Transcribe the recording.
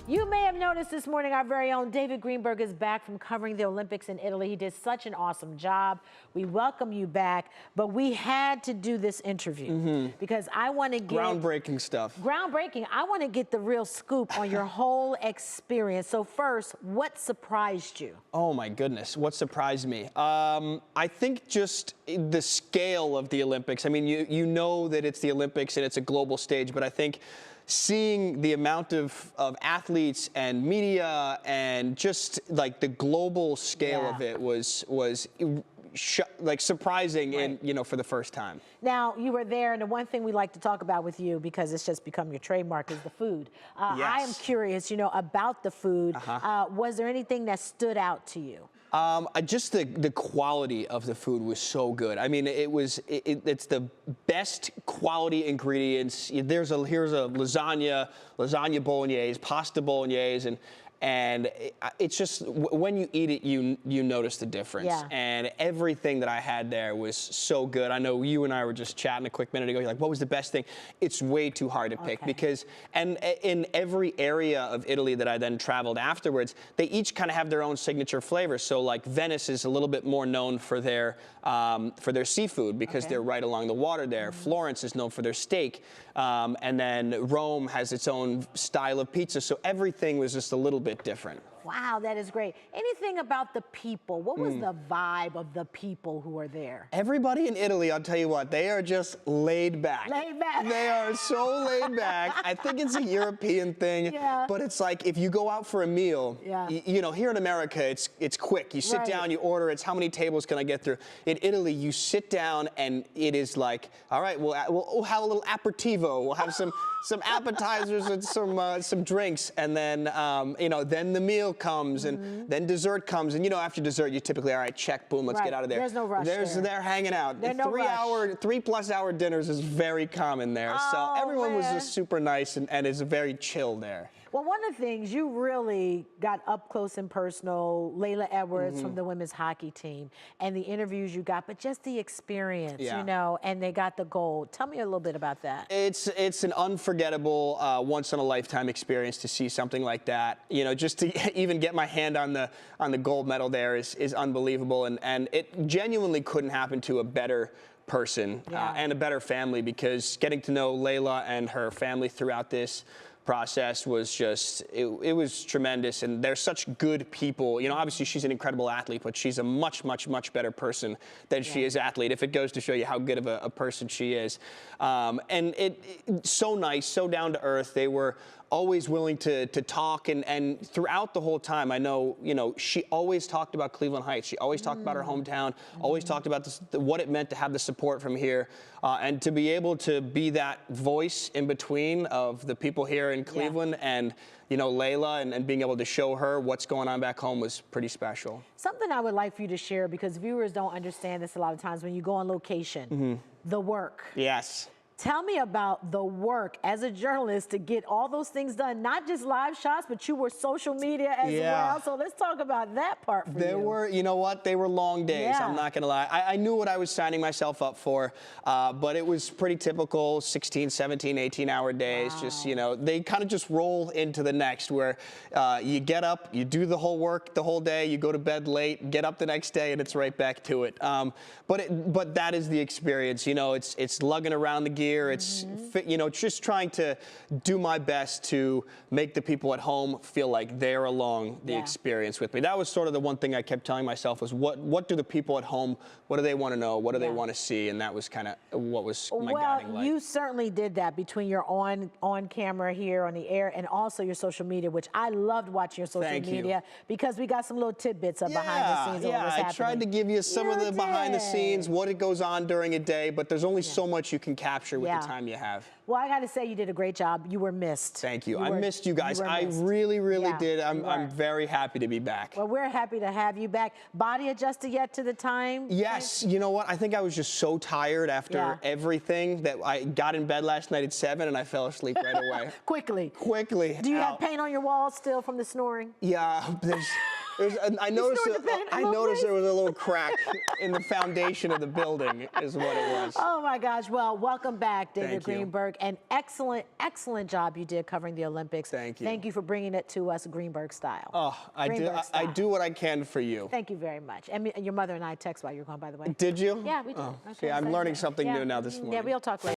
You may have noticed this morning our very own David Greenberg is back from covering the Olympics in Italy. He did such an awesome job. We welcome you back, but we had to do this interview because I want to get groundbreaking stuff. Groundbreaking. I want to get the real scoop on your whole experience. So first, what surprised you? Oh my goodness, what surprised me? I think just the scale of the Olympics. I mean, you know that it's the Olympics and it's a global stage, but I think seeing the amount of athletes and media and just like the global scale of it was like surprising and for the first time. Now you were there, and the one thing we like to talk about with you, because it's just become your trademark, is the food. Yes. I am curious, about the food. Was there anything that stood out to you? Just the quality of the food was so good. I mean, it's the best quality ingredients. Here's a lasagna bolognese, pasta bolognese, and it's just, when you eat it, you notice the difference. Yeah. And everything that I had there was so good. I know you and I were just chatting a quick minute ago. You're like, what was the best thing? It's way too hard to pick because, and in every area of Italy that I then traveled afterwards, they each kind of have their own signature flavor. So like Venice is a little bit more known for their seafood because they're right along the water there. Florence is known for their steak. And then Rome has its own style of pizza. So everything was just a little bit different. Wow, that is great. Anything about the people? What was the vibe of the people who were there? Everybody in Italy, I'll tell you what, they are just laid back. Laid back. They are so laid back. I think it's a European thing, but it's like if you go out for a meal, here in America, it's quick. You sit down, you order, it's how many tables can I get through? In Italy, you sit down and it is like, all right, we'll have a little aperitivo. We'll have some appetizers and some drinks, and then then the meal comes, and then dessert comes, and after dessert you typically, all right, check, boom, let's get out of there. There's no rush. They're hanging out. There's no rush. 3+ hour dinners is very common there. So everyone was just super nice and is very chill there. Well, one of the things you really got up close and personal, Laila Edwards from the women's hockey team, and the interviews you got, but just the experience, and they got the gold. Tell me a little bit about that. It's an unforgettable, once-in-a-lifetime experience to see something like that. Just to even get my hand on the gold medal there is unbelievable, and it genuinely couldn't happen to a better person and a better family, because getting to know Laila and her family throughout this process was just, it was tremendous, and they're such good people. Obviously she's an incredible athlete, but she's a much, much, much better person than she is athlete, if it goes to show you how good of a person she is. And so nice, so down to earth. They were always willing to talk, and throughout the whole time, I know, she always talked about Cleveland Heights. She always talked about her hometown, always talked about what it meant to have the support from here, and to be able to be that voice in between of the people here in Cleveland and Laila, and being able to show her what's going on back home was pretty special. Something I would like for you to share, because viewers don't understand this a lot of times when you go on location, the work. Yes. Tell me about the work as a journalist to get all those things done, not just live shots, but you were social media as well. So let's talk about that part for you. There were, they were long days. I'm not going to lie. I knew what I was signing myself up for, but it was pretty typical 16, 17, 18-hour days. Just, they kind of just roll into the next, where you get up, you do the whole work the whole day, you go to bed late, get up the next day, and it's right back to it. But that is the experience. It's lugging around the gear. It's just trying to do my best to make the people at home feel like they're along the experience with me. That was sort of the one thing I kept telling myself, was what do the people at home, what do they want to know, what do they want to see, and that was kind of what was my guiding light. Well, you certainly did that between your on camera here on the air and also your social media, which I loved watching your social media because we got some little tidbits of behind the scenes of what was happening. I tried to give you some of the behind the scenes, what it goes on during a day, but there's only so much you can capture with the time you have. Well, I got to say, you did a great job. You were missed. Thank you. I missed you guys. I really, really did. I'm very happy to be back. Well, we're happy to have you back. Body adjusted yet to the time? Yes. You know what? I think I was just so tired after everything that I got in bed last night at 7 and I fell asleep right away. Quickly. Quickly. Do you have paint on your walls still from the snoring? Yeah. I noticed place? there was a little crack in the foundation of the building, is what it was. Oh my gosh! Well, welcome back, David Thank you. Greenberg, and excellent job you did covering the Olympics. Thank you. Thank you for bringing it to us, Greenberg style. Oh, I do what I can for you. Thank you very much. And your mother and I text while you were gone, by the way. Did you? Yeah, we did. Oh, see, I'm learning something new now this morning. Yeah, we'll talk later.